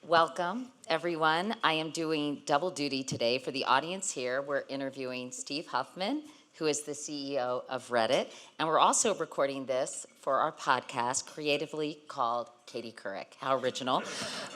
Welcome, everyone. I am doing double duty today. For the audience here, we're interviewing Steve Huffman, who is the CEO of Reddit, and we're also recording this for our podcast, creatively called Katie Couric. How original.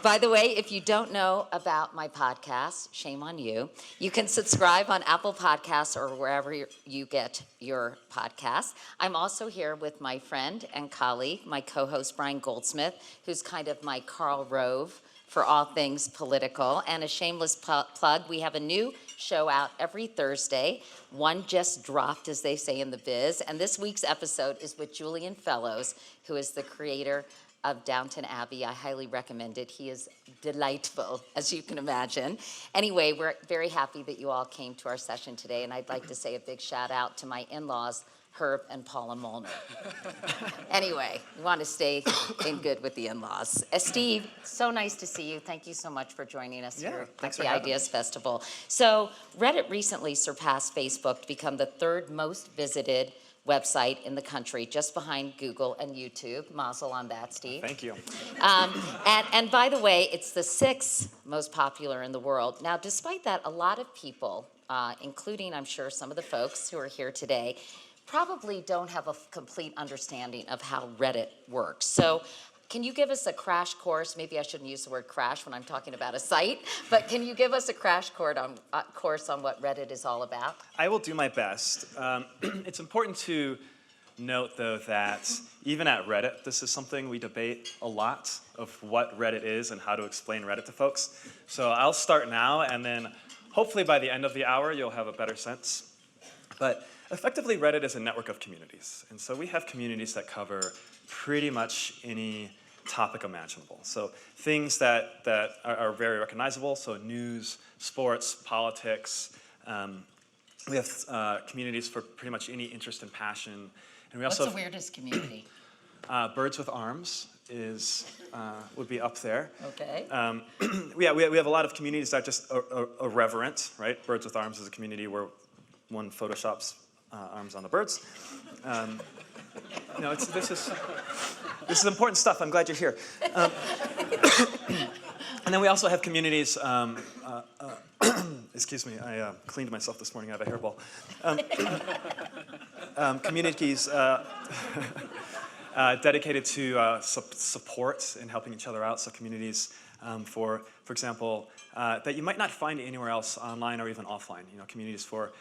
By the way, if you don't know about my podcast, shame on you. You can subscribe on Apple Podcasts or wherever you get your podcasts. I'm also here with my friend and colleague, my co-host Brian Goldsmith, who's kind of my Karl Rove for all things political. And a shameless plug, we have a new show out every Thursday. One just dropped, as they say in the biz. And this week's episode is with Julian Fellows, who is the creator of Downton Abbey. I highly recommend it. He is delightful, as you can imagine. Anyway, we're very happy that you all came to our session today. And I'd like to say a big shout out to my in-laws, Herb and Paula Molnar. Anyway, we want to stay in good with the in-laws. Steve, so nice to see you. Thank you so much for joining us here at the Ideas Festival. So Reddit recently surpassed Facebook to become the third most visited website in the country, just behind Google and YouTube. Mazel on that, Steve. Thank you. And by the way, it's the sixth most popular in the world. Now, despite that, a lot of people, including I'm sure some of the folks who are here today, probably don't have a complete understanding of how Reddit works. So can you give us a crash course? Maybe I shouldn't use the word crash when I'm talking about a site, but can you give us a crash course on what Reddit is all about? I will do my best. It's important to note, though, that even at Reddit, this is something we debate a lot of what Reddit is and how to explain Reddit to folks. So I'll start now, and then hopefully by the end of the hour, you'll have a better sense. But effectively, Reddit is a network of communities. And so we have communities that cover pretty much any topic imaginable. So things that are very recognizable, so news, sports, politics. We have communities for pretty much any interest and passion. And we also What's the weirdest community? Birds with arms would be up there. Okay. We have a lot of communities that are just irreverent, right? Birds with Arms is a community where one photoshops arms on the birds. This is important stuff. I'm glad you're here. And then we also have communities. Excuse me, I cleaned myself this morning. I have a hairball. Communities dedicated to support and helping each other out. So communities, for example, that you might not find anywhere else online or even offline. Communities for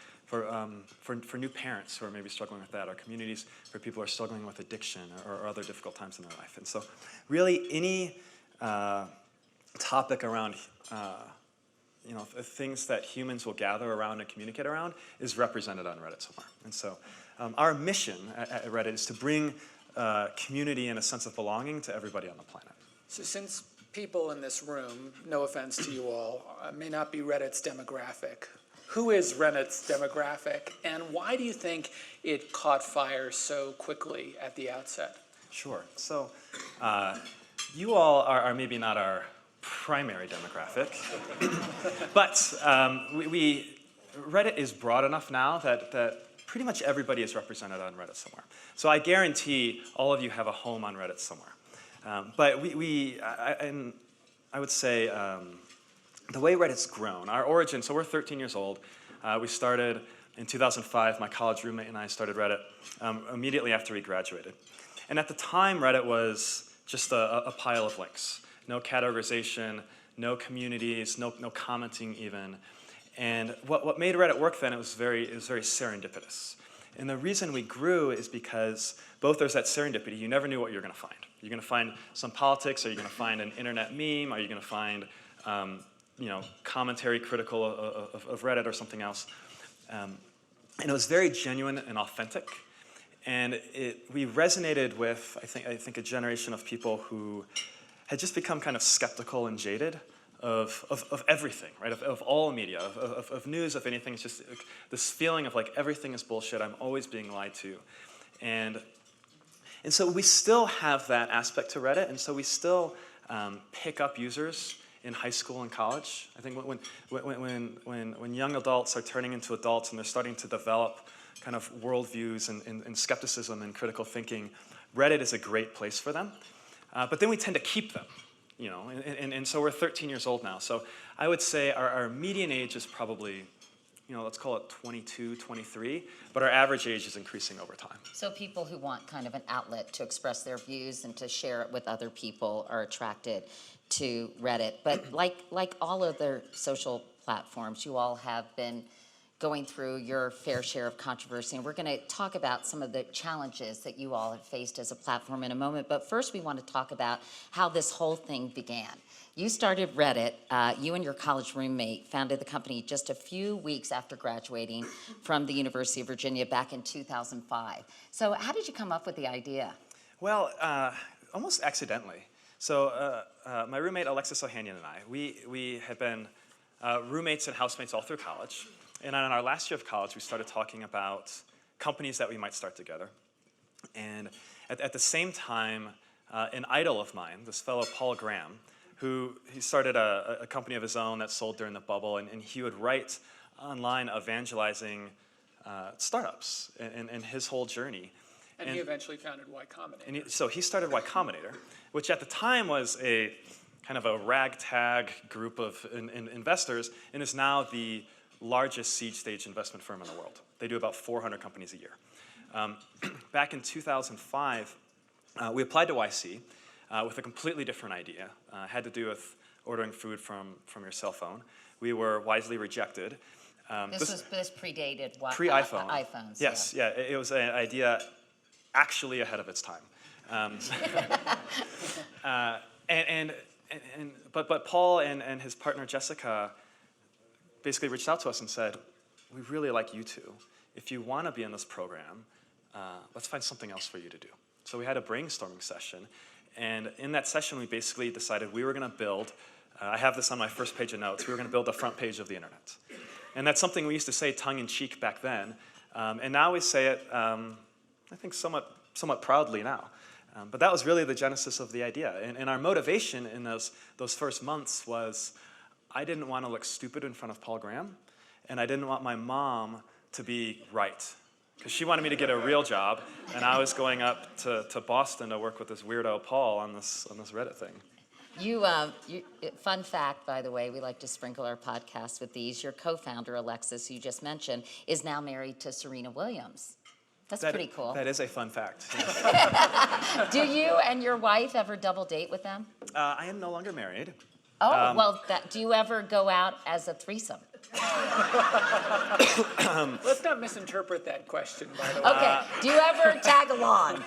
new parents who are maybe struggling with that, or communities for people who are struggling with addiction or other difficult times in their life. And so really any topic around things that humans will gather around and communicate around is represented on Reddit somewhere. And so our mission at Reddit is to bring community and a sense of belonging to everybody on the planet. So since people in this room, no offense to you all, may not be Reddit's demographic, who is Reddit's demographic, and why do you think it caught fire so quickly at the outset? Sure. So you all are maybe not our primary demographic, but Reddit is broad enough now that pretty much everybody is represented on Reddit somewhere. So I guarantee all of you have a home on Reddit somewhere. But I would say the way Reddit's grown, our origin, so we're 13 years old. We started in 2005. My college roommate and I started Reddit immediately after we graduated. And at the time, Reddit was just a pile of links. No categorization, no communities, no commenting even. And what made Reddit work then, it was very serendipitous. And the reason we grew is because both there's that serendipity. You never knew what you were going to find. You're going to find some politics, or you're going to find an internet meme, or you're going to find commentary critical of Reddit or something else. And it was very genuine and authentic. And we resonated with, I think, a generation of people who had just become kind of skeptical and jaded of everything, right? Of all media, of news, of anything. It's just this feeling of like everything is bullshit. I'm always being lied to. And so we still have that aspect to Reddit. And so we still pick up users in high school and college. I think when young adults are turning into adults and they're starting to develop kind of worldviews and skepticism and critical thinking, Reddit is a great place for them. But then we tend to keep them. and so we're 13 years old now. So I would say our median age is probably, let's call it 22, 23, but our average age is increasing over time. So people who want kind of an outlet to express their views and to share it with other people are attracted to Reddit. But like all other social platforms, you all have been going through your fair share of controversy, and we're going to talk about some of the challenges that you all have faced as a platform in a moment. But first, we want to talk about how this whole thing began. You started Reddit, you and your college roommate founded the company just a few weeks after graduating from the University of Virginia back in 2005. So how did you come up with the idea? Well, almost accidentally. So my roommate Alexis Ohanian and I, we had been roommates and housemates all through college. And in our last year of college, we started talking about companies that we might start together. And at the same time, an idol of mine, this fellow Paul Graham, he started a company of his own that sold during the bubble, and he would write online evangelizing startups and his whole journey. And he eventually founded Y Combinator. So he started Y Combinator, which at the time was a kind of a ragtag group of investors, and is now the largest seed stage investment firm in the world. They do about 400 companies a year. Back in 2005, we applied to YC with a completely different idea. Had to do with ordering food from your cell phone. We were wisely rejected. This predated pre-iPhone. iPhones. Yes, yeah. It was an idea actually ahead of its time. But Paul and his partner Jessica basically reached out to us and said, we really like you two. If you want to be in this program, let's find something else for you to do. So we had a brainstorming session, and in that session we basically decided we were going to build, I have this on my first page of notes, we were going to build the front page of the internet. And that's something we used to say tongue-in-cheek back then, and now we say it, I think, somewhat proudly now. But that was really the genesis of the idea. And our motivation in those first months was, I didn't want to look stupid in front of Paul Graham, and I didn't want my mom to be right, because she wanted me to get a real job, and I was going up to Boston to work with this weirdo Paul on this Reddit thing. Fun fact, by the way, we like to sprinkle our podcast with these. Your co-founder, Alexis, who you just mentioned, is now married to Serena Williams. That's pretty cool. That is a fun fact. Yes. Do you and your wife ever double date with them? I am no longer married. Oh, do you ever go out as a threesome? Let's not misinterpret that question, by the way. Okay. Do you ever tag along?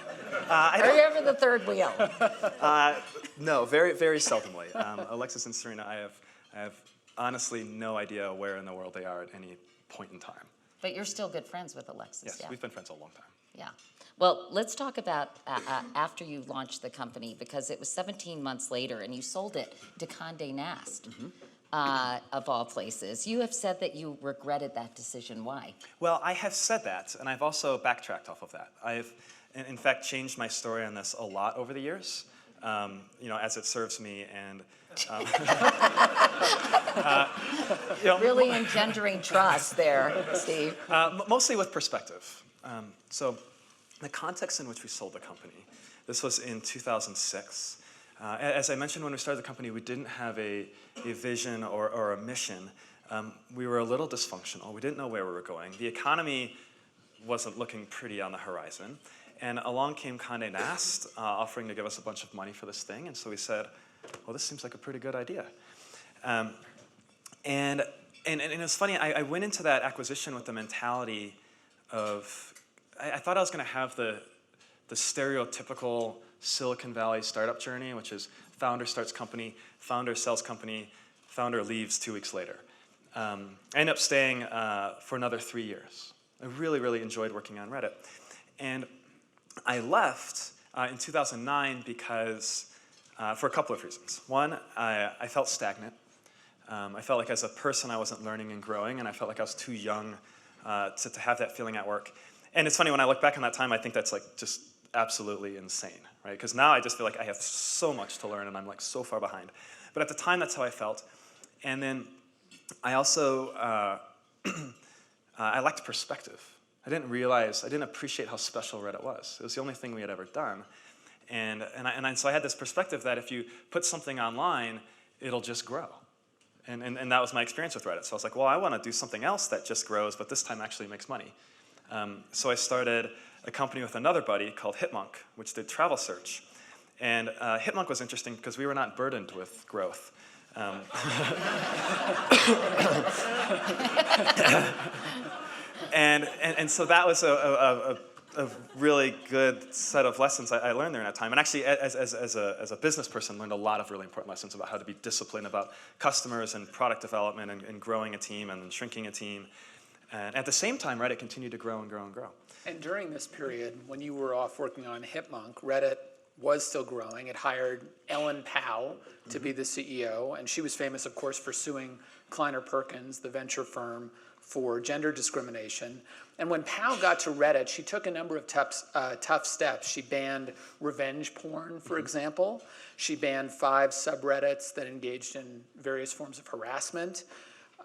Are you ever the third wheel? No, very, very seldomly. Alexis and Serena, I have honestly no idea where in the world they are at any point in time. But you're still good friends with Alexis. Yes, yeah. we've been friends a long time. Yeah. Well, let's talk about after you launched the company, because it was 17 months later and you sold it to Condé Nast, of all places. You have said that you regretted that decision. Why? Well, I have said that, and I've also backtracked off of that. I've, in fact, changed my story on this a lot over the years, as it serves me, and really engendering trust there, Steve. Mostly with perspective. So the context in which we sold the company, this was in 2006. As I mentioned, when we started the company, we didn't have a vision or a mission. We were a little dysfunctional. We didn't know where we were going. The economy wasn't looking pretty on the horizon. And along came Condé Nast, offering to give us a bunch of money for this thing. And so we said, well, this seems like a pretty good idea. And it's funny, I went into that acquisition with the mentality of, I thought I was going to have the stereotypical Silicon Valley startup journey, which is founder starts company, founder sells company, founder leaves 2 weeks later. I ended up staying for another 3 years. I really, really enjoyed working on Reddit. And I left in 2009 because, for a couple of reasons. One, I felt stagnant. I felt like as a person I wasn't learning and growing, and I felt like I was too young to have that feeling at work. And it's funny, when I look back on that time, I think that's like just absolutely insane, right? Because now I just feel like I have so much to learn and I'm like so far behind. But at the time, that's how I felt. And then I also, I lacked perspective. I didn't appreciate how special Reddit was. It was the only thing we had ever done. So I had this perspective that if you put something online, it'll just grow. And that was my experience with Reddit. So I was like, well, I want to do something else that just grows, but this time actually makes money. So I started a company with another buddy called Hitmonk, which did travel search. And Hitmonk was interesting because we were not burdened with growth. And so that was a really good set of lessons I learned during that time. And actually, as a business person, learned a lot of really important lessons about how to be disciplined about customers and product development and growing a team and then shrinking a team. And at the same time, Reddit continued to grow and grow and grow. And during this period, when you were off working on Hitmonk, Reddit was still growing. It hired Ellen Pao to be the CEO, and she was famous, of course, for suing Kleiner Perkins, the venture firm, for gender discrimination. And when Pao got to Reddit, she took a number of tough steps. She banned revenge porn, for example. She banned 5 subreddits that engaged in various forms of harassment.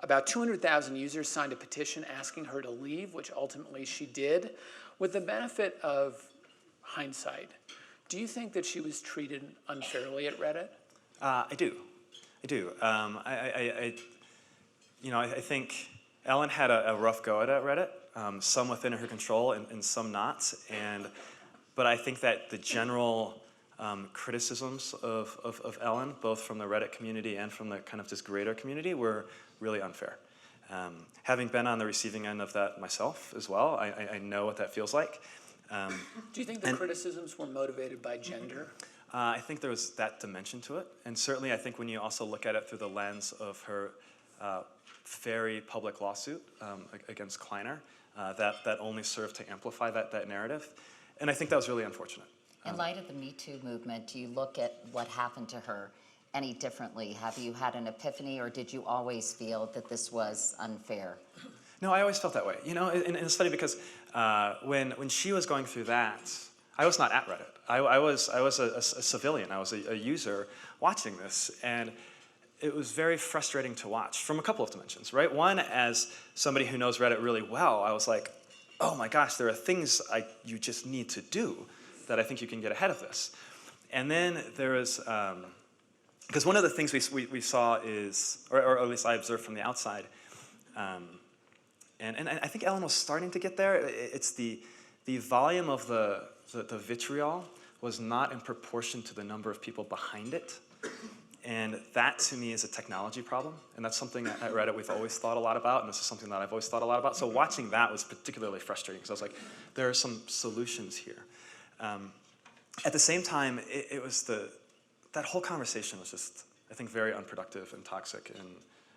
About 200,000 users signed a petition asking her to leave, which ultimately she did. With the benefit of hindsight, do you think that she was treated unfairly at Reddit? I do. I think Ellen had a rough go at it, Reddit, some within her control and some not. But I think that the general criticisms of Ellen, both from the Reddit community and from the kind of this greater community, were really unfair. Having been on the receiving end of that myself as well, I know what that feels like. Do you think the criticisms were motivated by gender? I think there was that dimension to it. And certainly I think when you also look at it through the lens of her very public lawsuit against Kleiner, that only served to amplify that narrative. And I think that was really unfortunate. In light of the Me Too movement, do you look at what happened to her any differently? Have you had an epiphany, or did you always feel that this was unfair? No, I always felt that way. You know, and it's funny because when she was going through that, I was not at Reddit. I was a civilian. I was a user watching this, and it was very frustrating to watch from a couple of dimensions, right? One, as somebody who knows Reddit really well, I was like, oh my gosh, there are things you just need to do that I think you can get ahead of this. And then there is, because one of the things we saw is, or at least I observed from the outside, and I think Ellen was starting to get there. It's the volume of the vitriol was not in proportion to the number of people behind it. And that, to me, is a technology problem. And that's something at Reddit we've always thought a lot about, and this is something that I've always thought a lot about. So watching that was particularly frustrating, because I was like, there are some solutions here. At the same time, it was that whole conversation was just, I think, very unproductive and toxic.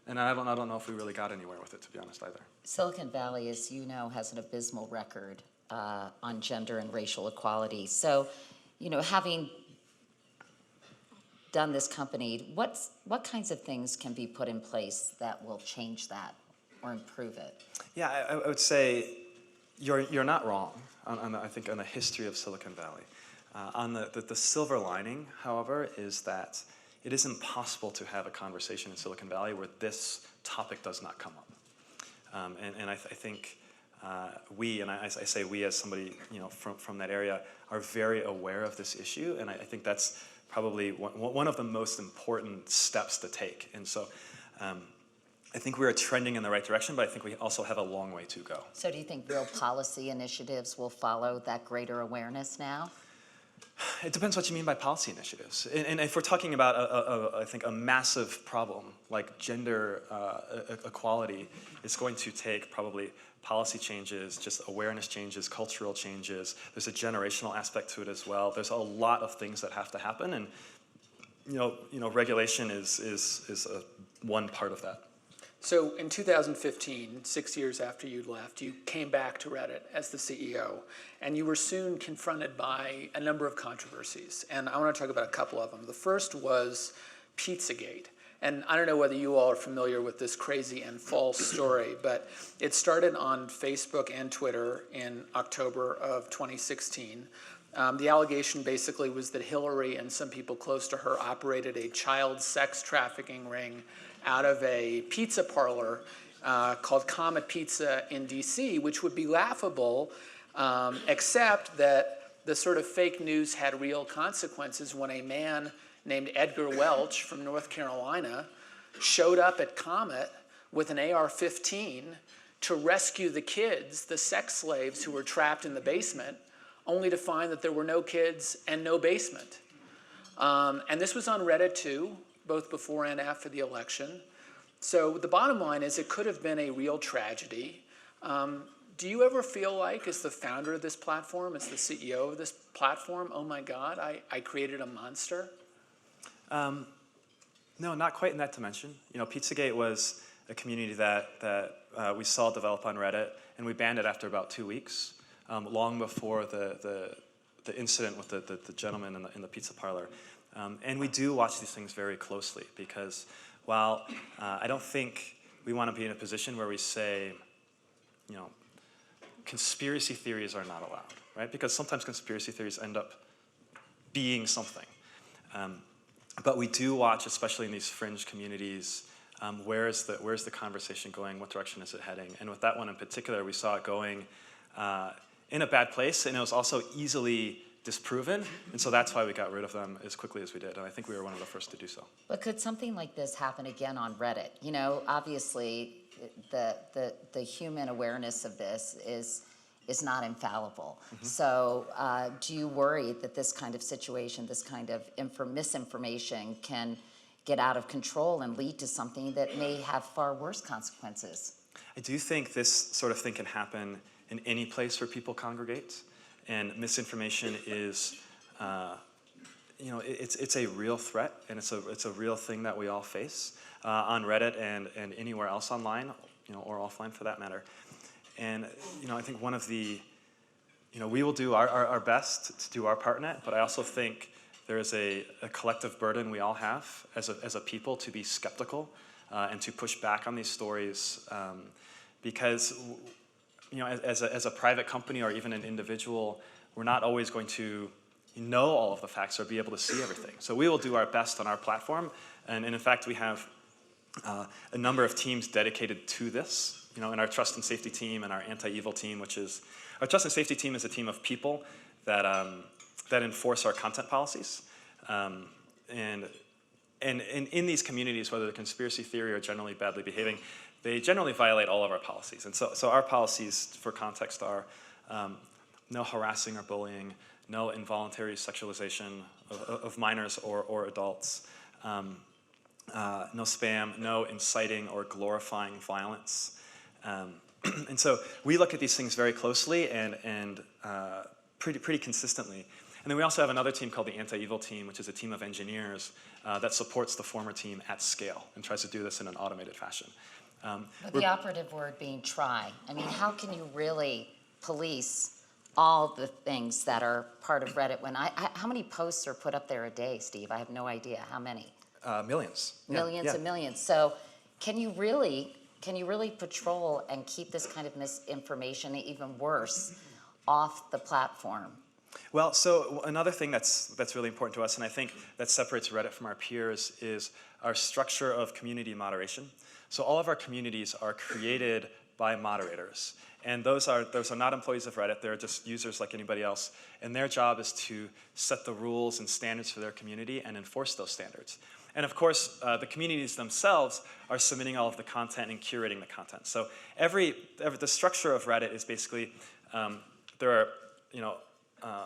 And I don't know if we really got anywhere with it, to be honest, either. Silicon Valley, as you know, has an abysmal record on gender and racial equality. So, you know, having done this company, what kinds of things can be put in place that will change that or improve it? Yeah, I would say you're not wrong I think on the history of Silicon Valley. On the silver lining, however, is that it is impossible to have a conversation in Silicon Valley where this topic does not come up. And I think we, and I say we as somebody from that area, are very aware of this issue, and I think that's probably one of the most important steps to take. And so I think we're trending in the right direction, but I think we also have a long way to go. So do you think real policy initiatives will follow that greater awareness now? It depends what you mean by policy initiatives. And if we're talking about, I think, a massive problem like gender equality, it's going to take probably policy changes, just awareness changes, cultural changes. There's a generational aspect to it as well. There's a lot of things that have to happen, and regulation is one part of that. So in 2015, 6 years after you left, you came back to Reddit as the CEO, and you were soon confronted by a number of controversies. And I want to talk about a couple of them. The first was Pizzagate. And I don't know whether you all are familiar with this crazy and false story, but it started on Facebook and Twitter in October of 2016. The allegation basically was that Hillary and some people close to her operated a child sex trafficking ring out of a pizza parlor called Comet Pizza in DC, which would be laughable, except that the sort of fake news had real consequences when a man named Edgar Welch from North Carolina showed up at Comet with an AR-15 to rescue the kids, the sex slaves who were trapped in the basement, only to find that there were no kids and no basement. And this was on Reddit too, both before and after the election. So the bottom line is it could have been a real tragedy. Do you ever feel like, as the founder of this platform, as the CEO of this platform, oh my God, I created a monster? No, not quite in that dimension. You know, Pizzagate was a community that we saw develop on Reddit, and we banned it after about 2 weeks, long before the incident with the gentleman in the pizza parlor. And we do watch these things very closely because while I don't think we want to be in a position where we say, you know, conspiracy theories are not allowed, right? Because sometimes conspiracy theories end up being something. But we do watch, especially in these fringe communities, where's the conversation going? What direction is it heading? And with that one in particular, we saw it going in a bad place, and it was also easily disproven, and so that's why we got rid of them as quickly as we did, and I think we were one of the first to do so. But could something like this happen again on Reddit? You know, obviously, the human awareness of this is not infallible. Mm-hmm. So do you worry that this kind of situation, this kind of misinformation can get out of control and lead to something that may have far worse consequences? I do think this sort of thing can happen in any place where people congregate, and misinformation is, you know, it's a real threat, and it's a real thing that we all face on Reddit and anywhere else online, you know, or offline for that matter. And you know, I think one of the, you know, we will do our best to do our part in it, but I also think there is a collective burden we all have as a people to be skeptical and to push back on these stories, because you know, as a private company or even an individual, we're not always going to know all of the facts or be able to see everything. So we will do our best on our platform, and in fact, we have a number of teams dedicated to this. You know, in our trust and safety team and our anti-evil team, which is our trust and safety team is a team of people that that enforce our content policies, and in these communities, whether they're conspiracy theory or generally badly behaving, they generally violate all of our policies. And so our policies, for context, are no harassing or bullying, no involuntary sexualization of minors or adults, no spam, no inciting or glorifying violence. And so we look at these things very closely and pretty consistently. And then we also have another team called the Anti-Evil Team, which is a team of engineers that supports the former team at scale and tries to do this in an automated fashion. With the operative word being try. I mean, how can you really police all the things that are part of Reddit? When how many posts are put up there a day, Steve? I have no idea. How many? Millions. Millions Yeah. and millions. So can you really patrol and keep this kind of misinformation, even worse, off the platform? Well, so another thing that's really important to us, and I think that separates Reddit from our peers, is our structure of community moderation. So all of our communities are created by moderators, and those are not employees of Reddit. They're just users like anybody else, and their job is to set the rules and standards for their community and enforce those standards. And of course, the communities themselves are submitting all of the content and curating the content. So the structure of Reddit is basically there are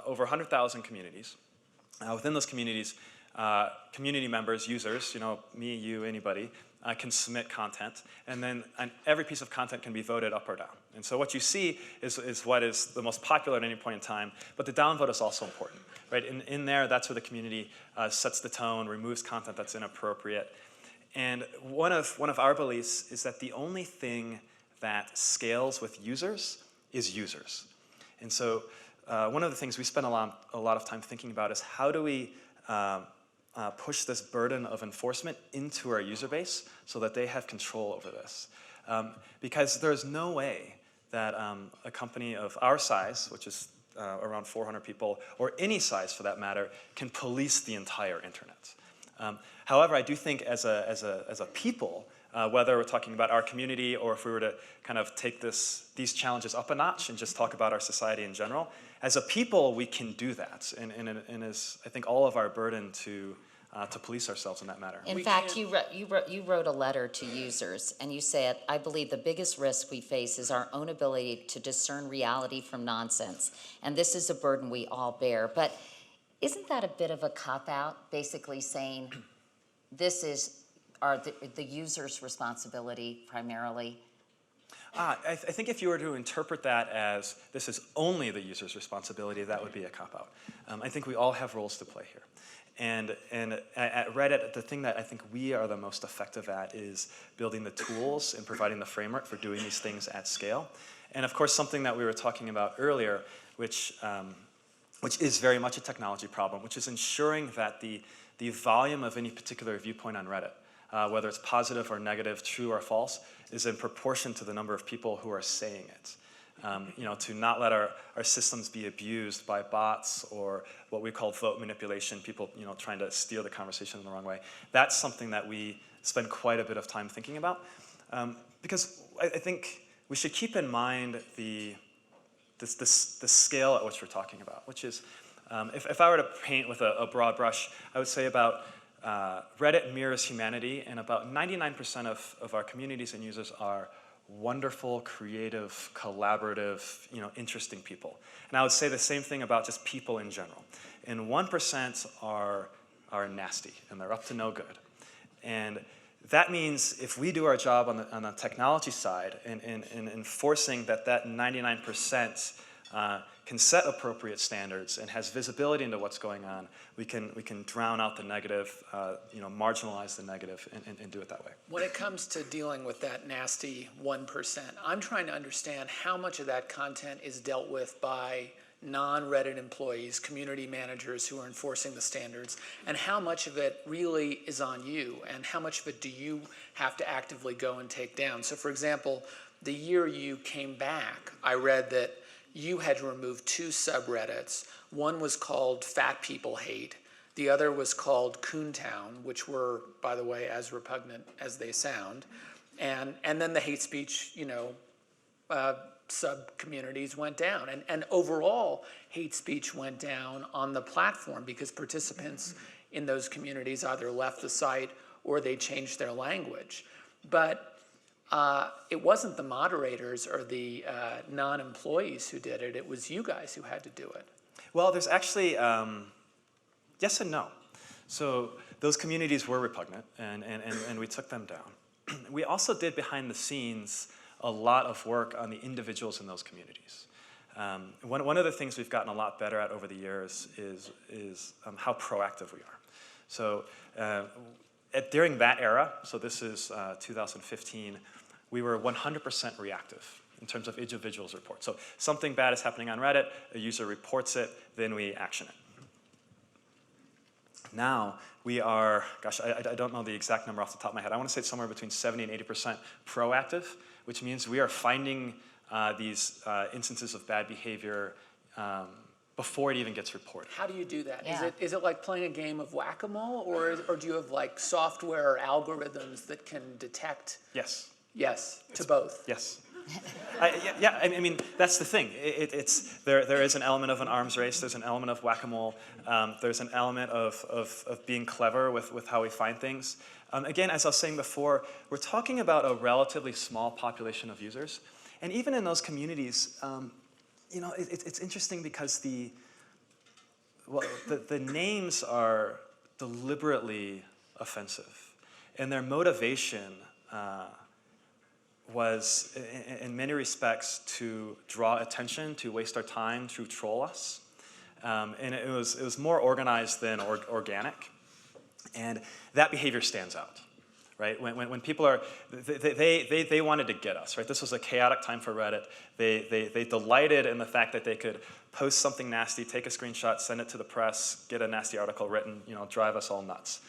over 100,000 communities. Within those communities, community members, users, you know, me, you, anybody, can submit content, and then every piece of content can be voted up or down. And so what you see is what is the most popular at any point in time, but the downvote is also important, right? In there, that's where the community sets the tone, removes content that's inappropriate. And one of our beliefs is that the only thing that scales with users is users. And so one of the things we spend a lot of time thinking about is how do we push this burden of enforcement into our user base so that they have control over this. Because there's no way that a company of our size, which is around 400 people, or any size for that matter, can police the entire internet. However, I do think as a people, whether we're talking about our community or if we were to kind of take these challenges up a notch and just talk about our society in general, as a people, we can do that, and is, I think, all of our burden to police ourselves in that matter. In We fact, can't- you wrote a letter to users, and you said, "I believe the biggest risk we face is our own ability to discern reality from nonsense, and this is a burden we all bear." But isn't that a bit of a cop-out, basically saying this is the user's responsibility primarily? I think if you were to interpret that as this is only the user's responsibility, that would be a cop-out. I think we all have roles to play here. And at Reddit, the thing that I think we are the most effective at is building the tools and providing the framework for doing these things at scale. And of course, something that we were talking about earlier, which is very much a technology problem, which is ensuring that the volume of any particular viewpoint on Reddit, whether it's positive or negative, true or false, is in proportion to the number of people who are saying it. To not let our systems be abused by bots or what we call vote manipulation, people trying to steer the conversation in the wrong way. That's something that we spend quite a bit of time thinking about, because I think we should keep in mind the scale at which we're talking about, which is, if I were to paint with a broad brush, I would say about Reddit mirrors humanity, and about 99% of our communities and users are wonderful, creative, collaborative, interesting people. And I would say the same thing about just people in general. And 1% are nasty, and they're up to no good. And that means if we do our job on the technology side in enforcing that 99% can set appropriate standards and has visibility into what's going on, we can drown out the negative, marginalize the negative, and do it that way. When it comes to dealing with that nasty 1%, I'm trying to understand how much of that content is dealt with by non-Reddit employees, community managers who are enforcing the standards, and how much of it really is on you, and how much of it do you have to actively go and take down. So for example, the year you came back, I read that you had to remove 2 subreddits. One was called Fat People Hate. The other was called Coontown, which were, by the way, as repugnant as they sound. And then the hate speech, sub-communities went down. And overall, hate speech went down on the platform because participants in those communities either left the site or they changed their language. But it wasn't the moderators or the non-employees who did it. It was you guys who had to do it. Well, there's actually yes and no. So those communities were repugnant, and we took them down. We also did behind the scenes a lot of work on the individuals in those communities. One of the things we've gotten a lot better at over the years is how proactive we are. So during that era, so this is 2015, we were 100% reactive in terms of individuals' reports. So something bad is happening on Reddit, a user reports it, then we action it. Now we are, gosh, I don't know the exact number off the top of my head. I want to say it's somewhere between 70 and 80% proactive, which means we are finding these instances of bad behavior before it even gets reported. How do you do that? Yeah. Is it like playing a game of whack-a-mole, or do you have like software or algorithms that can detect? Yes. Yes, to both. Yes. I mean, that's the thing. There is an element of an arms race. There's an element of whack-a-mole. There's an element of being clever with how we find things. Again, as I was saying before, we're talking about a relatively small population of users. And even in those communities, it's interesting because the names are deliberately offensive. And their motivation was, in many respects, to draw attention, to waste our time, to troll us. And it was more organized than organic. And that behavior stands out, right? When people are, they wanted to get us, right? This was a chaotic time for Reddit. They delighted in the fact that they could post something nasty, take a screenshot, send it to the press, get a nasty article written, drive us all nuts.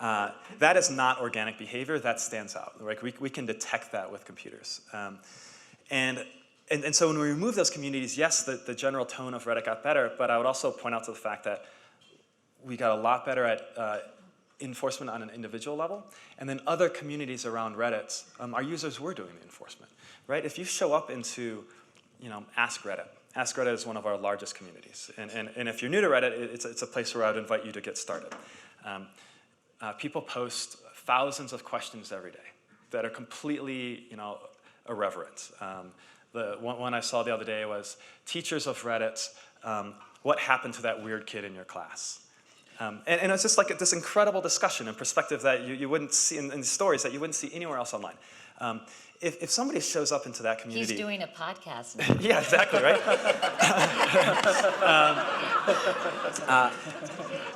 That is not organic behavior. That stands out. Right? We can detect that with computers. And so when we remove those communities, yes, the general tone of Reddit got better, but I would also point out to the fact that we got a lot better at enforcement on an individual level. And then other communities around Reddit, our users were doing the enforcement. Right? If you show up into ask Reddit. Ask Reddit is one of our largest communities. And if you're new to Reddit, it's a place where I would invite you to get started. People post thousands of questions every day that are completely, irreverent. The one I saw the other day was, teachers of Reddit, what happened to that weird kid in your class? And it's just like this incredible discussion and perspective that you wouldn't see in stories that you wouldn't see anywhere else online. If somebody shows up into that community... He's doing a podcast now. Yeah, exactly, right?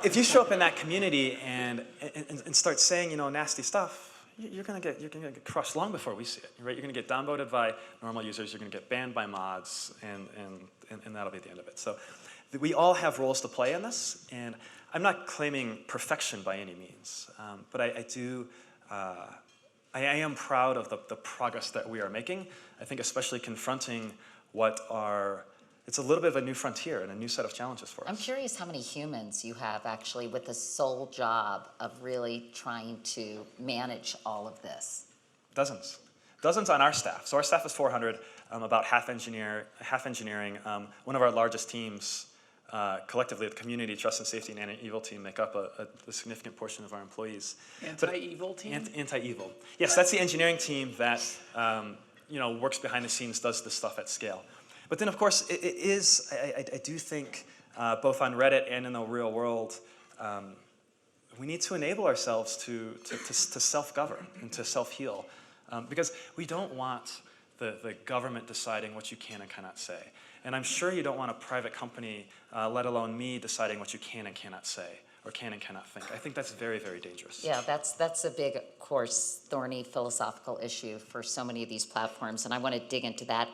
If you show up in that community and start saying, nasty stuff, you're gonna get crushed long before we see it, right? You're gonna get downvoted by normal users, you're gonna get banned by mods, and that'll be the end of it. So we all have roles to play in this, and I'm not claiming perfection by any means, but I am proud of the progress that we are making. I think especially confronting it's a little bit of a new frontier and a new set of challenges for us. I'm curious how many humans you have actually with the sole job of really trying to manage all of this. Dozens. Dozens on our staff. So our staff is 400, about half engineering. One of our largest teams, collectively, the community, trust and safety, and anti-evil team make up a significant portion of our employees. Anti-evil team? Anti-evil. Yes, that's the engineering team that works behind the scenes, does this stuff at scale. But then, of course, I do think, both on Reddit and in the real world, we need to enable ourselves to self-govern and to self-heal. Because we don't want the government deciding what you can and cannot say. And I'm sure you don't want a private company, let alone me, deciding what you can and cannot say, or can and cannot think. I think that's very, very dangerous. Yeah, that's a big, of course, thorny philosophical issue for so many of these platforms, and I want to dig into that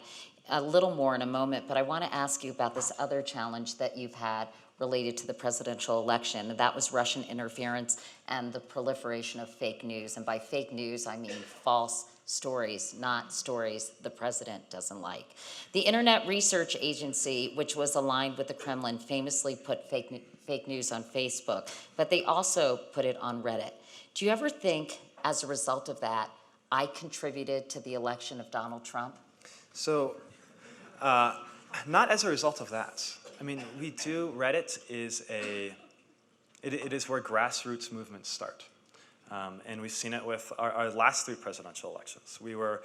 a little more in a moment, but I want to ask you about this other challenge that you've had related to the presidential election, and that was Russian interference and the proliferation of fake news. And by fake news, I mean false stories, not stories the president doesn't like. The Internet Research Agency, which was aligned with the Kremlin, famously put fake news on Facebook, but they also put it on Reddit. Do you ever think, as a result of that, I contributed to the election of Donald Trump? So, not as a result of that. I mean, Reddit is it is where grassroots movements start. And we've seen it with our last 3 presidential elections. We were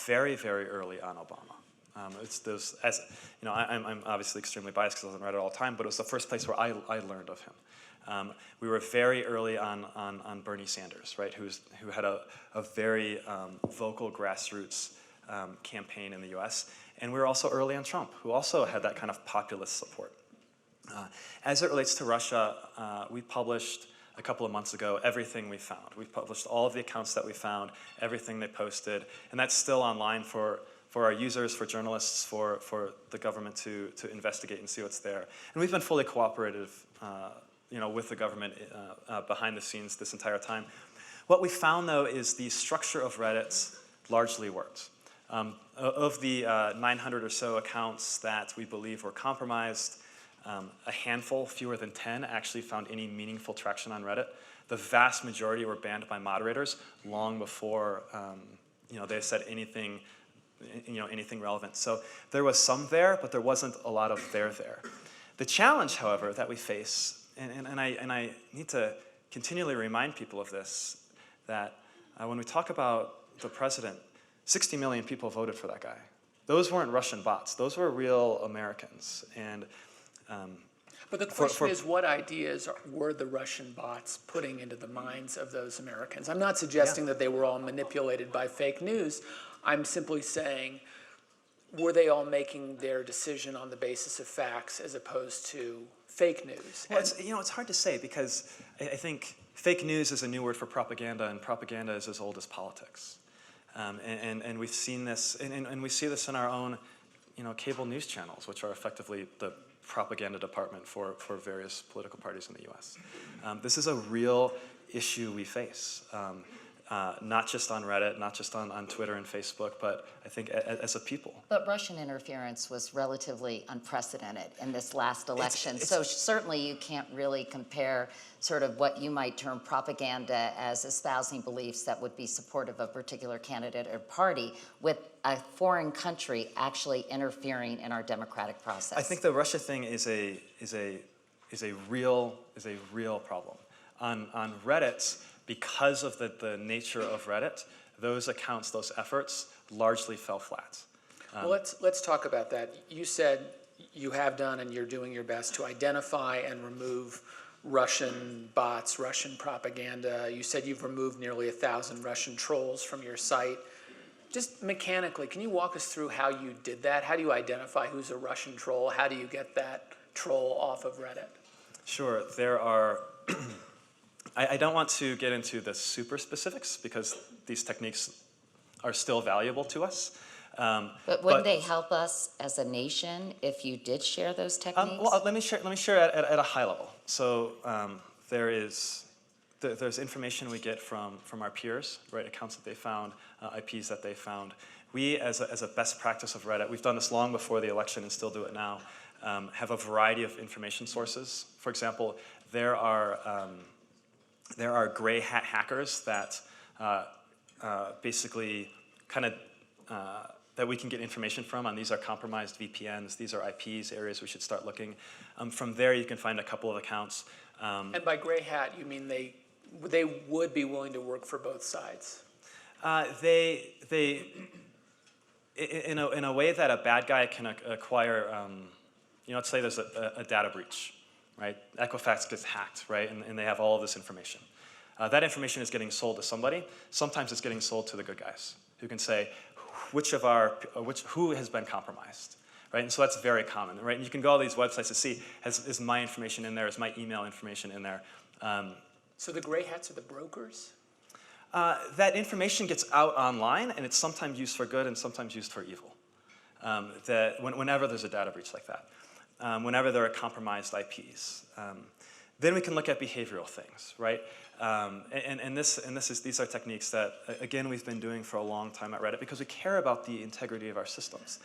very, very early on Obama. I'm obviously extremely biased because I was on Reddit all the time, but it was the first place where I learned of him. We were very early on Bernie Sanders, right, who had a very vocal grassroots campaign in the US. And we were also early on Trump, who also had that kind of populist support. As it relates to Russia, we published a couple of months ago everything we found. We published all of the accounts that we found, everything they posted, and that's still online for our users, for journalists, for the government to investigate and see what's there. And we've been fully cooperative with the government behind the scenes this entire time. What we found, though, is the structure of Reddit largely worked. Of the 900 or so accounts that we believe were compromised, a handful, fewer than 10, actually found any meaningful traction on Reddit. The vast majority were banned by moderators long before they said anything relevant. So there was some there, but there wasn't a lot of there. The challenge, however, that we face, and I need to continually remind people of this, that when we talk about the president, 60 million people voted for that guy. Those weren't Russian bots. Those were real Americans. And but the question is, what ideas were the Russian bots putting into the minds of those Americans? I'm not suggesting that they were all manipulated by fake news. I'm simply saying, were they all making their decision on the basis of facts as opposed to fake news? Well, it's hard to say, because I think fake news is a new word for propaganda, and propaganda is as old as politics. And we've seen this, and we see this in our own, cable news channels, which are effectively the propaganda department for various political parties in the U.S. This is a real issue we face. not just on Reddit, not just on Twitter and Facebook, but I think as a people. But Russian interference was relatively unprecedented in this last election. So certainly you can't really compare sort of what you might term propaganda as espousing beliefs that would be supportive of a particular candidate or party with a foreign country actually interfering in our democratic process. I think the Russia thing is a real problem. On Reddit, because of the nature of Reddit, those accounts, those efforts, largely fell flat. Well, let's talk about that. You said you have done and you're doing your best to identify and remove Russian bots, Russian propaganda. You said you've removed nearly 1,000 Russian trolls from your site. Just mechanically, can you walk us through how you did that? How do you identify who's a Russian troll? How do you get that troll off of Reddit? Sure, there are, I don't want to get into the super specifics because these techniques are still valuable to us. But wouldn't they help us as a nation if you did share those techniques? Well, let me share at a high level. So there's information we get from our peers, right? Accounts that they found, IPs that they found. We, as a best practice of Reddit, we've done this long before the election and still do it now, have a variety of information sources. For example, there are gray hat hackers that basically kind of that we can get information from, and these are compromised VPNs, these are IPs, areas we should start looking. From there, you can find a couple of accounts. And by gray hat, you mean they would be willing to work for both sides? In a way that a bad guy can acquire, let's say there's a data breach, right? Equifax gets hacked, right? And they have all of this information. That information is getting sold to somebody. Sometimes it's getting sold to the good guys who can say, who has been compromised, right? And so that's very common, right? And you can go to all these websites to see, is my information in there? Is my email information in there? So the gray hats are the brokers? That information gets out online, and it's sometimes used for good and sometimes used for evil. Whenever there's a data breach like that, whenever there are compromised IPs, then we can look at behavioral things, right? These are techniques that, again, we've been doing for a long time at Reddit because we care about the integrity of our systems.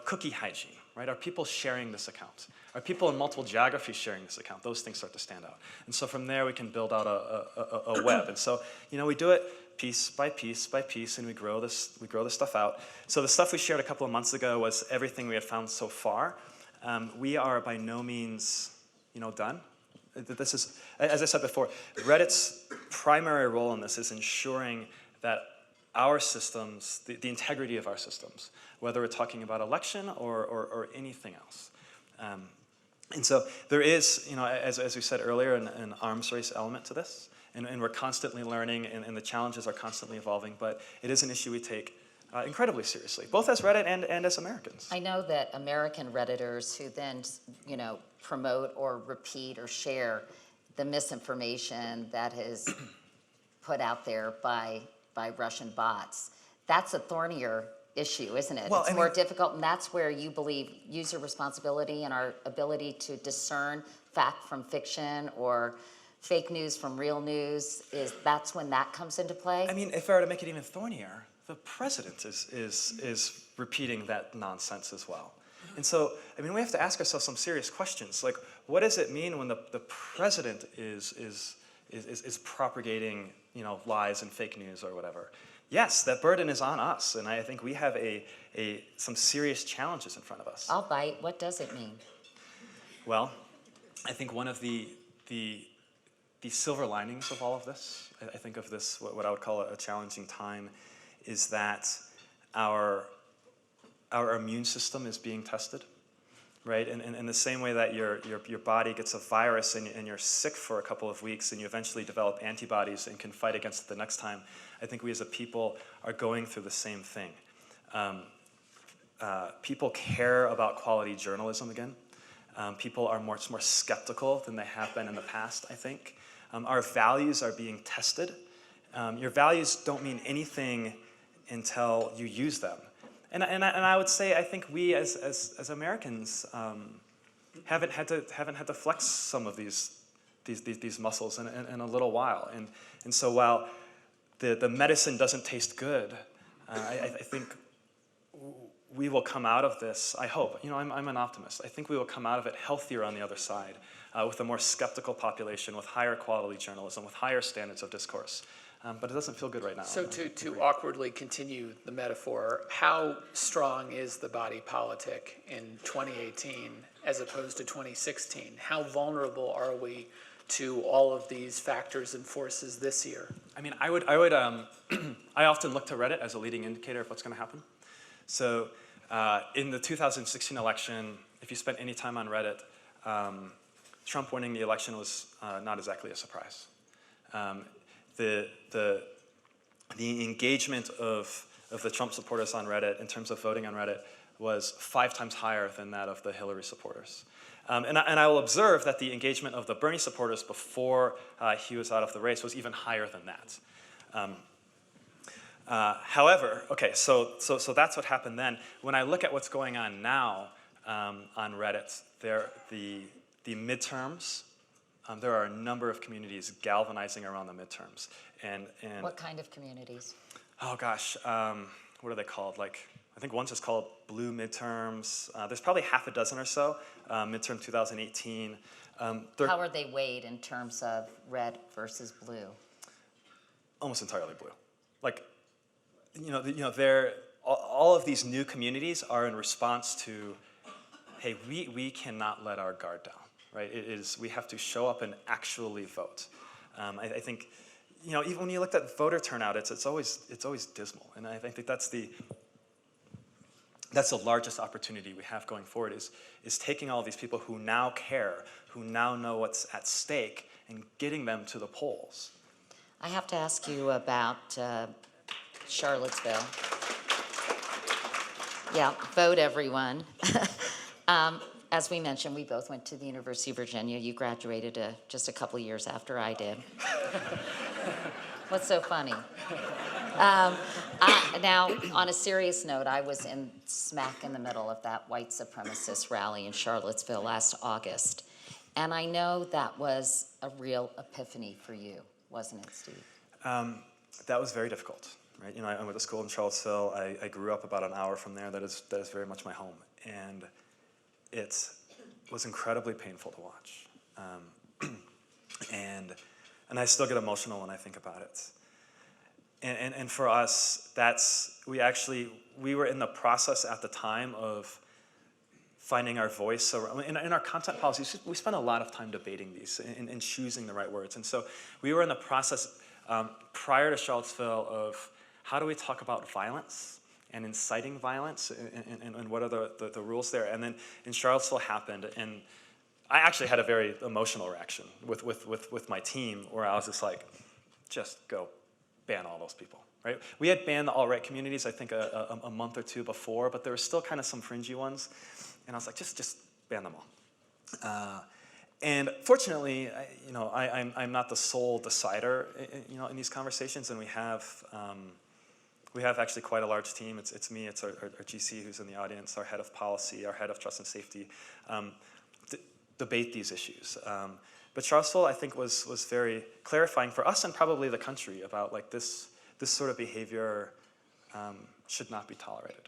Cookie hygiene, right? Are people sharing this account? Are people in multiple geographies sharing this account? Those things start to stand out. And so from there, we can build out a web. And so, we do it piece by piece by piece, and we grow this stuff out. So the stuff we shared a couple of months ago was everything we have found so far. We are by no means, done. This is, as I said before, Reddit's primary role in this is ensuring that our systems, the integrity of our systems, whether we're talking about election or anything else. And so there is, as we said earlier, an arms race element to this. And we're constantly learning, and the challenges are constantly evolving. But it is an issue we take incredibly seriously, both as Reddit and as Americans. I know that American Redditors who then, promote or repeat or share the misinformation that is put out there by Russian bots, that's a thornier issue, isn't it? Well, it's more difficult, and that's where you believe user responsibility and our ability to discern fact from fiction or fake news from real news, that's when that comes into play? I mean, if I were to make it even thornier, the president is repeating that nonsense as well. And so, we have to ask ourselves some serious questions. Like, what does it mean when the president is propagating, lies and fake news or whatever? Yes, that burden is on us, and I think we have some serious challenges in front of us. I'll bite. What does it mean? Well, I think one of the silver linings of all of this, I think of this, what I would call a challenging time, is that our immune system is being tested, right? And in the same way that your body gets a virus and you're sick for a couple of weeks and you eventually develop antibodies and can fight against it the next time, I think we as a people are going through the same thing. People care about quality journalism again. People are much more skeptical than they have been in the past, I think. Our values are being tested. Your values don't mean anything until you use them. And I would say I think we as Americans haven't had to flex some of these these muscles in a little while. And so while the medicine doesn't taste good, I think we will come out of this, I hope. I'm an optimist. I think we will come out of it healthier on the other side, with a more skeptical population, with higher quality journalism, with higher standards of discourse. But it doesn't feel good right now. So to awkwardly continue the metaphor, how strong is the body politic in 2018 as opposed to 2016? How vulnerable are we to all of these factors and forces this year? I mean, I often look to Reddit as a leading indicator of what's going to happen. So in the 2016 election, if you spent any time on Reddit, Trump winning the election was not exactly a surprise. The engagement of the Trump supporters on Reddit in terms of voting on Reddit was 5 times higher than that of the Hillary supporters. And I will observe that the engagement of the Bernie supporters before he was out of the race was even higher than that. However, okay, so that's what happened then. When I look at what's going on now on Reddit, the midterms, there are a number of communities galvanizing around the midterms. And What kind of communities? oh gosh, what are they called? I think one's just called Blue Midterms. There's probably half a dozen or so, midterm 2018. How are they weighed in terms of red versus blue? Almost entirely blue. They're all of these new communities are in response to, hey, we cannot let our guard down, right? We have to show up and actually vote. I think, even when you looked at voter turnout, it's always dismal, and I think that's the largest opportunity we have going forward is taking all of these people who now care, who now know what's at stake, and getting them to the polls. I have to ask you about Charlottesville. Yeah, vote everyone. As we mentioned, we both went to the University of Virginia. You graduated just a couple of years after I did. What's so funny? Now, on a serious note, I was smack in the middle of that white supremacist rally in Charlottesville last August. And I know that was a real epiphany for you, wasn't it, Steve? That was very difficult, right? I went to school in Charlottesville. I grew up about an hour from there. That is very much my home. And it was incredibly painful to watch. And I still get emotional when I think about it. And for us, we were in the process at the time of finding our voice. In our content policies, we spent a lot of time debating these and choosing the right words. And so we were in the process prior to Charlottesville of how do we talk about violence and inciting violence and what are the rules there. And then in Charlottesville happened, and I actually had a very emotional reaction with my team where I was just like, just go ban all those people, right? We had banned the alt-right communities, I think, a month or two before, but there were still kind of some fringy ones. And I was like, just ban them all. And fortunately, I'm not the sole decider, in these conversations, and we have actually quite a large team. It's me, it's our GC who's in the audience, our head of policy, our head of trust and safety, debate these issues. But Charlottesville, I think, was very clarifying for us and probably the country about this sort of behavior should not be tolerated.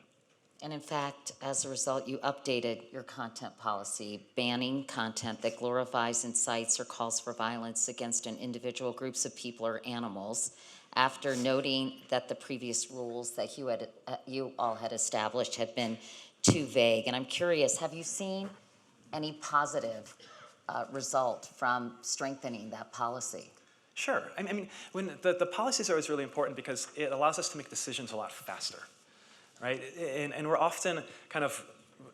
And in fact, as a result, you updated your content policy, banning content that glorifies, incites, or calls for violence against an individual, groups of people, or animals, after noting that the previous rules that you all had established had been too vague. And I'm curious, have you seen any positive result from strengthening that policy? Sure. I mean, when the policies are always really important because it allows us to make decisions a lot faster, right? And we're often kind of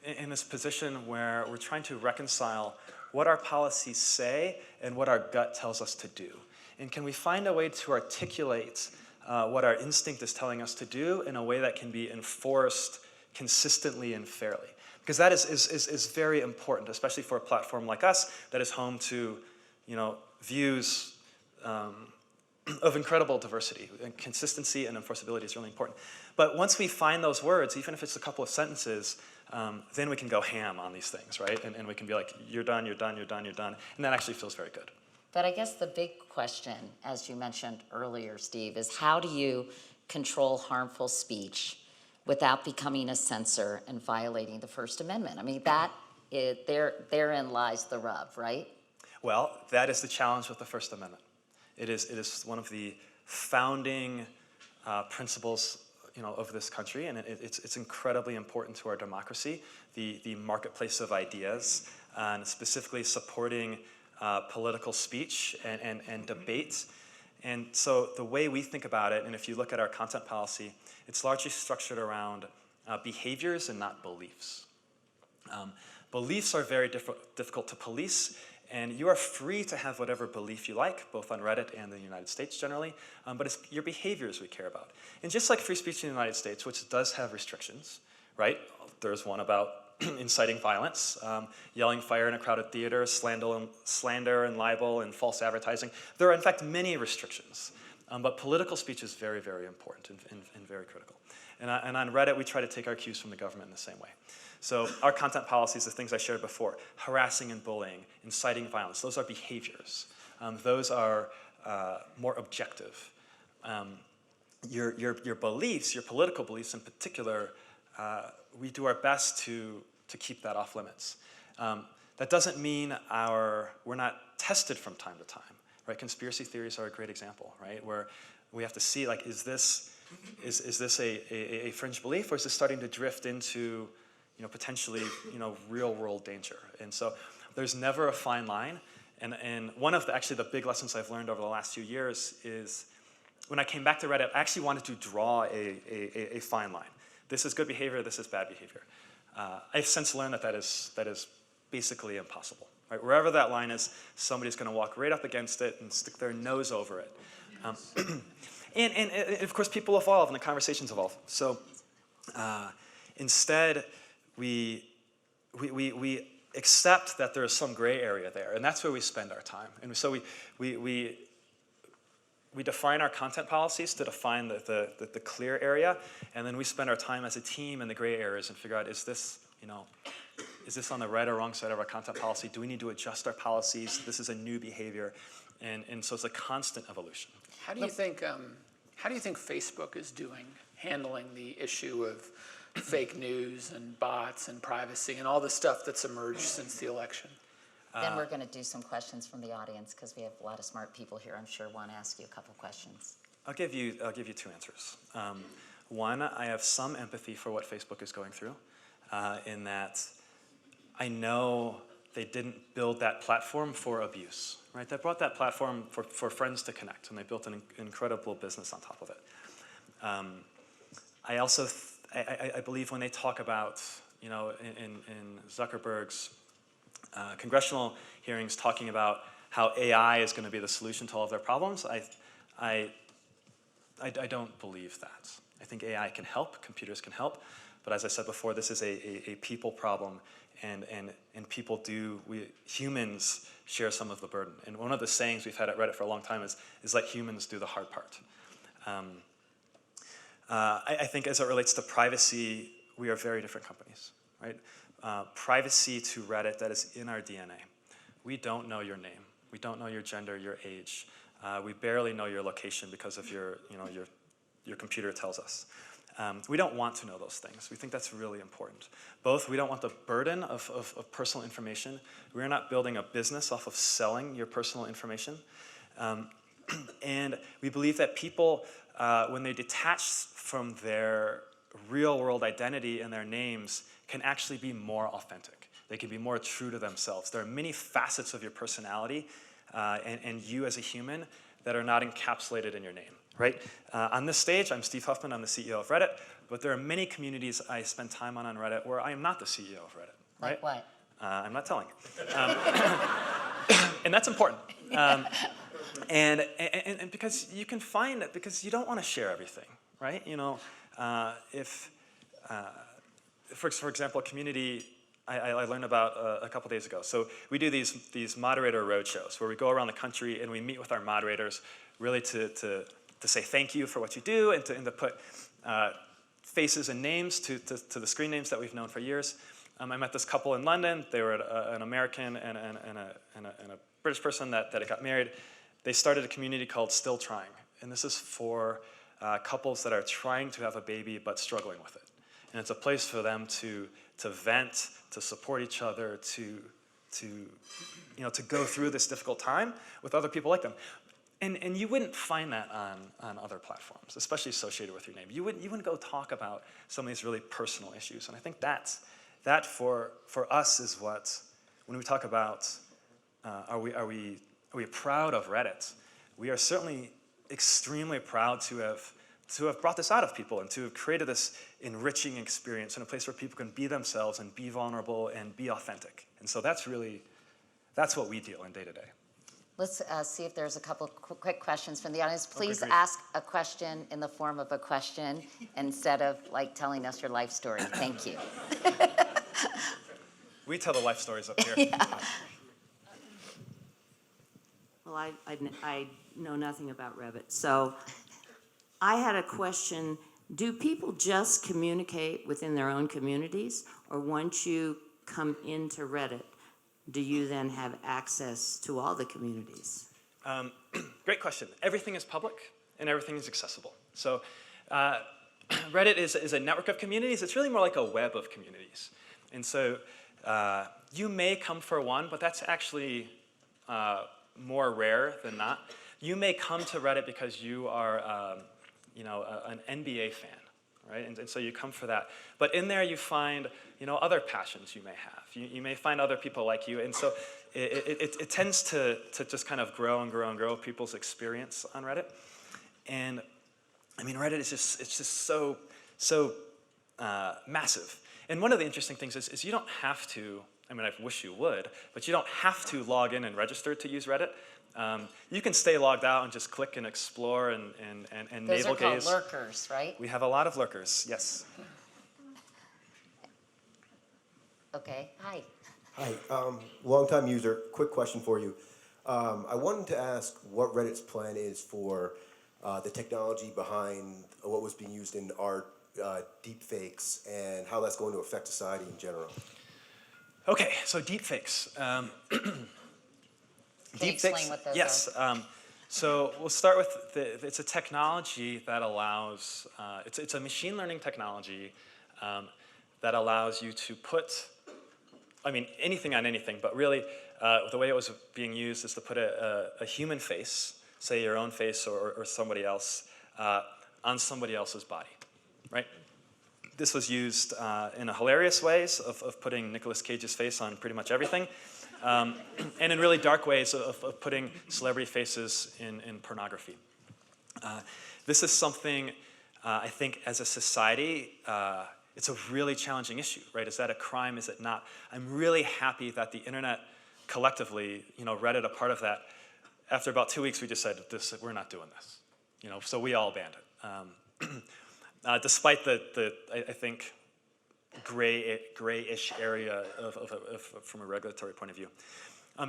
in this position where we're trying to reconcile what our policies say and what our gut tells us to do. And can we find a way to articulate what our instinct is telling us to do in a way that can be enforced consistently and fairly? Because that is very important, especially for a platform like us that is home to, views of incredible diversity. And consistency and enforceability is really important. But once we find those words, even if it's a couple of sentences, then we can go ham on these things, right? And we can be like, you're done, you're done, you're done, you're done. And that actually feels very good. But I guess the big question, as you mentioned earlier, Steve, is how do you control harmful speech without becoming a censor and violating the First Amendment? I mean, therein lies the rub, right? Well, that is the challenge with the First Amendment. It is one of the founding principles, of this country, and it's incredibly important to our democracy, the marketplace of ideas, and specifically supporting political speech and debate. And so the way we think about it, and if you look at our content policy, it's largely structured around behaviors and not beliefs. Beliefs are very difficult to police, and you are free to have whatever belief you like, both on Reddit and in the United States generally, but it's your behaviors we care about. And just like free speech in the United States, which does have restrictions, right? There's one about inciting violence, yelling fire in a crowded theater, slander and libel and false advertising. There are in fact many restrictions, but political speech is very, very important and very critical. And on Reddit, we try to take our cues from the government in the same way. So our content policies, the things I shared before, harassing and bullying, inciting violence, those are behaviors. Those are more objective. Your beliefs, your political beliefs in particular, we do our best to keep that off limits. That doesn't mean we're not tested from time to time, right? Conspiracy theories are a great example, right? Where we have to see, like, is this a fringe belief, or is this starting to drift into, potentially, real world danger? And so there's never a fine line. And one of the big lessons I've learned over the last few years is when I came back to Reddit, I actually wanted to draw a fine line. This is good behavior, this is bad behavior. I've since learned that is basically impossible. Right? Wherever that line is, somebody's going to walk right up against it and stick their nose over it. And of course, people evolve and the conversations evolve. So instead, we accept that there is some gray area there, and that's where we spend our time. And so we define our content policies to define the clear area, and then we spend our time as a team in the gray areas and figure out, is this on the right or wrong side of our content policy? Do we need to adjust our policies? This is a new behavior, and so it's a constant evolution. How do you think Facebook is handling the issue of fake news and bots and privacy and all the stuff that's emerged since the election? Then we're going to do some questions from the audience because we have a lot of smart people here, I'm sure, want to ask you a couple questions. I'll give you two answers. One, I have some empathy for what Facebook is going through, in that I know they didn't build that platform for abuse, right? They brought that platform for friends to connect, and they built an incredible business on top of it. I also I believe when they talk about, in Zuckerberg's congressional hearings talking about how AI is going to be the solution to all of their problems, I don't believe that. I think AI can help, computers can help, but as I said before, this is a people problem, and humans share some of the burden. And one of the sayings we've had at Reddit for a long time is let humans do the hard part. I think as it relates to privacy, we are very different companies, right? Privacy to Reddit, that is in our DNA. We don't know your name. We don't know your gender, your age. We barely know your location because of your computer tells us. We don't want to know those things. We think that's really important. Both, we don't want the burden of personal information. We're not building a business off of selling your personal information. And we believe that people, when they detach from their real-world identity and their names, can actually be more authentic. They can be more true to themselves. There are many facets of your personality and you as a human that are not encapsulated in your name, right? On this stage, I'm Steve Huffman. I'm the CEO of Reddit, but there are many communities I spend time on Reddit where I am not the CEO of Reddit, right? Like what? I'm not telling. And that's important. And because you can find it, because you don't want to share everything, right? For example, a community I learned about a couple days ago. So we do these moderator roadshows where we go around the country and we meet with our moderators really to say thank you for what you do and to put faces and names to the screen names that we've known for years. I met this couple in London. They were an American and a British person that got married. They started a community called Still Trying. And this is for couples that are trying to have a baby but struggling with it. And it's a place for them to vent, to support each other, to go through this difficult time with other people like them. And you wouldn't find that on other platforms, especially associated with your name. You wouldn't go talk about some of these really personal issues. And I think that for us is what, when we talk about are we proud of Reddit, we are certainly extremely proud to have brought this out of people and to have created this enriching experience in a place where people can be themselves and be vulnerable and be authentic. And so that's what we deal in day to day. Let's see if there's a couple quick questions from the audience. Please great. ask a question in the form of a question instead of like telling us your life story. Thank you. We tell the life stories up here. Yeah. Well, I know nothing about Reddit, so I had a question. Do people just communicate within their own communities, or once you come into Reddit, do you then have access to all the communities? Great question. Everything is public and everything is accessible. So Reddit is a network of communities. It's really more like a web of communities. And so you may come for one, but that's actually more rare than not. You may come to Reddit because you are an NBA fan, right? And so you come for that. But in there you find other passions you may have. You may find other people like you. And so it tends to just kind of grow and grow and grow people's experience on Reddit. And I mean, Reddit is just so massive. And one of the interesting things is you don't have to, I mean, I wish you would, but you don't have to log in and register to use Reddit. You can stay logged out and just click and explore and Those navel are called gaze. lurkers, right? We have a lot of lurkers, yes. Okay, hi. Hi, long-time user. Quick question for you. I wanted to ask what Reddit's plan is for the technology behind what was being used in art, deepfakes, and how that's going to affect society in general. Okay, so deepfakes. Can you explain what those yes. So we'll start with it's a technology that allows, it's a machine learning technology that allows you to put, I mean, anything on anything, but really the way it was being used is to put a human face, say your own face or somebody else, on somebody else's body, right? This was used in a hilarious ways of putting Nicolas Cage's face on pretty much everything. And in really dark ways of putting celebrity faces in pornography. This is something I think as a society, it's a really challenging issue, right? Is that a crime? Is it not? I'm really happy that the internet collectively, Reddit a part of that. After about 2 weeks, we decided we're not doing this, so we all banned it. Despite I think, grayish area from a regulatory point of view.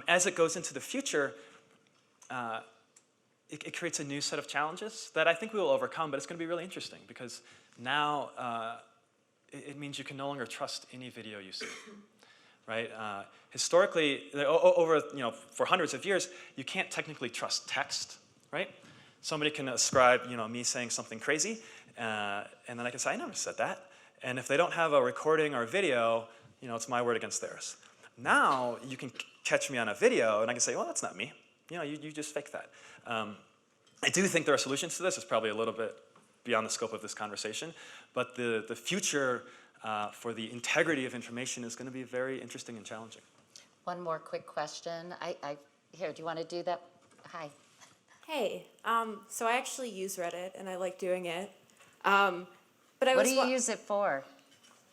As it goes into the future, it creates a new set of challenges that I think we will overcome, but it's going to be really interesting because now it means you can no longer trust any video you see, right? Historically, over for hundreds of years, you can't technically trust text, right? Somebody can ascribe me saying something crazy, and then I can say I never said that. And if they don't have a recording or a video, it's my word against theirs. Now you can catch me on a video, and I can say, well, that's not me. You just faked that. I do think there are solutions to this. It's probably a little bit beyond the scope of this conversation, but the future for the integrity of information is going to be very interesting and challenging. One more quick question. Here, do you want to do that? Hi. Hey, so I actually use Reddit and I like doing it. But What do you use it for?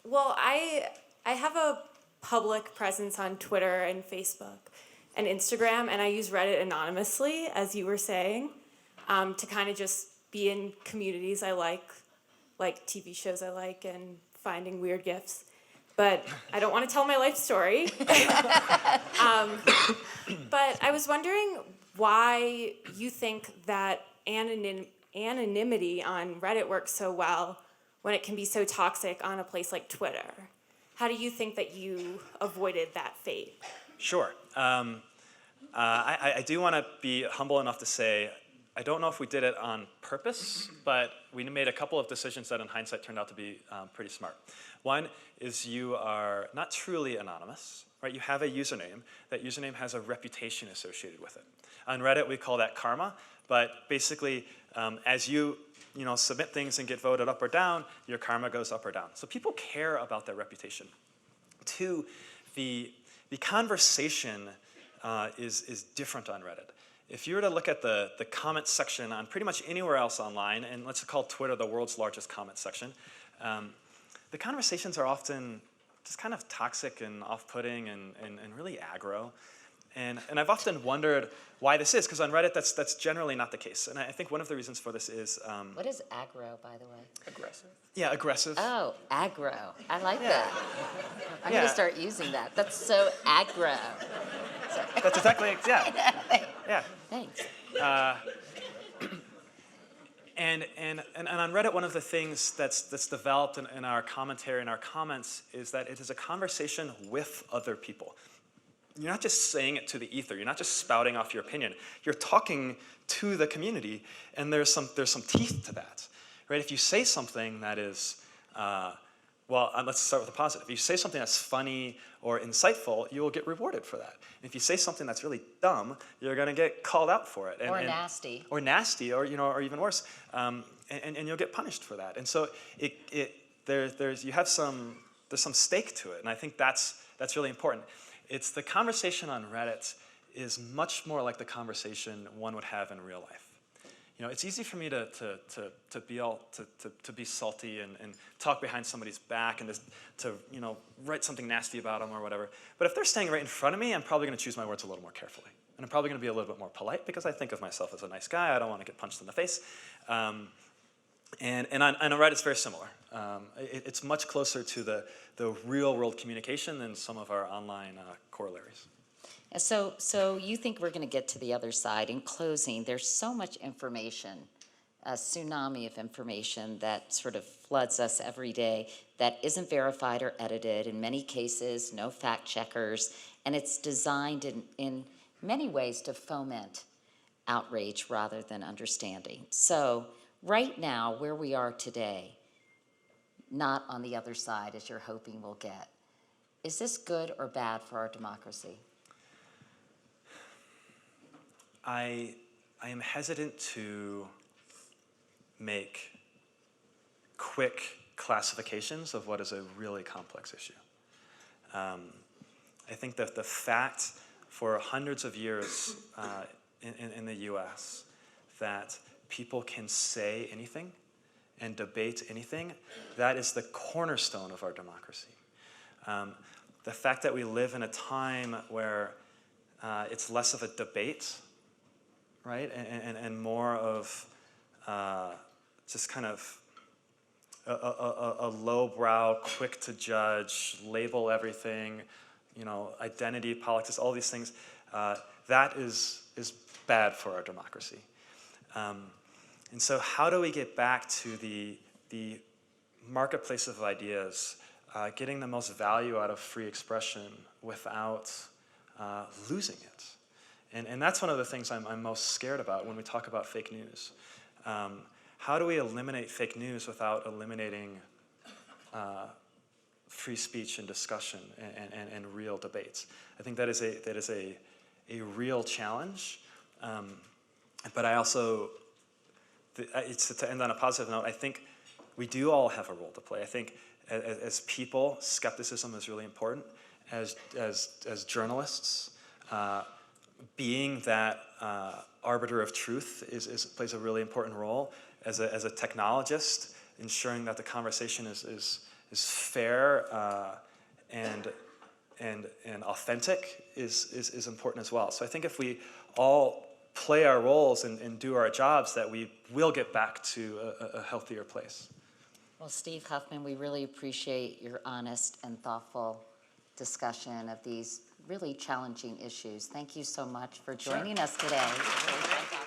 Well, I have a public presence on Twitter and Facebook and Instagram, and I use Reddit anonymously, as you were saying, to kind of just be in communities I like TV shows I like, and finding weird gifs. But I don't want to tell my life story. But I was wondering why you think that anonymity on Reddit works so well when it can be so toxic on a place like Twitter. how do you think that you avoided that fate? Sure. I do want to be humble enough to say I don't know if we did it on purpose, but we made a couple of decisions that in hindsight turned out to be pretty smart. One is you are not truly anonymous, right? You have a username. That username has a reputation associated with it. On Reddit, we call that karma, but basically as you submit things and get voted up or down, your karma goes up or down. So people care about their reputation. Two, the conversation is different on Reddit. If you were to look at the comment section on pretty much anywhere else online, and let's call Twitter the world's largest comment section, the conversations are often just kind of toxic and off-putting and really aggro. And I've often wondered why this is, because on Reddit that's generally not the case. And I think one of the reasons for this is... What is aggro, by the way? Aggressive. Yeah, aggressive. Oh, aggro. I like that. I'm Yeah. going to start using that. That's so aggro. That's exactly, yeah. Yeah. Thanks. And on Reddit, one of the things that's developed in our commentary and our comments is that it is a conversation with other people. You're not just saying it to the ether. You're not just spouting off your opinion. You're talking to the community, and there's some teeth to that, right? If you say something that is, let's start with the positive. If you say something that's funny or insightful, you will get rewarded for that. If you say something that's really dumb, you're going to get called out for it. Nasty. Or nasty, or even worse, and you'll get punished for that. And so there's some stake to it, and I think that's really important. It's the conversation on Reddit is much more like the conversation one would have in real life. It's easy for me to be salty and talk behind somebody's back and to write something nasty about them or whatever. But if they're standing right in front of me, I'm probably going to choose my words a little more carefully, and I'm probably going to be a little bit more polite because I think of myself as a nice guy. I don't want to get punched in the face. And on Reddit, it's very similar. It's much closer to the real world communication than some of our online corollaries. So you think we're going to get to the other side. In closing, there's so much information, a tsunami of information that sort of floods us every day that isn't verified or edited. In many cases, no fact checkers, and it's designed in many ways to foment outrage rather than understanding. So right now, where we are today, not on the other side as you're hoping we'll get, is this good or bad for our democracy? I am hesitant to make quick classifications of what is a really complex issue. I think that the fact for hundreds of years in the US that people can say anything and debate anything, that is the cornerstone of our democracy. The fact that we live in a time where it's less of a debate, right, and more of just kind of a lowbrow, quick to judge, label everything, identity politics, all these things, that is bad for our democracy. And so how do we get back to the marketplace of ideas, getting the most value out of free expression without losing it? And that's one of the things I'm most scared about when we talk about fake news. How do we eliminate fake news without eliminating free speech and discussion and real debates? I think that is a real challenge. But I also, to end on a positive note, I think we do all have a role to play. I think as people, skepticism is really important. As journalists, being that arbiter of truth plays a really important role. As a technologist, ensuring that the conversation is fair and authentic is important as well. So I think if we all play our roles and do our jobs, that we will get back to a healthier place. Well, Steve Huffman, we really appreciate your honest and thoughtful discussion of these really challenging issues. Thank you so much for joining us today. It was really fantastic.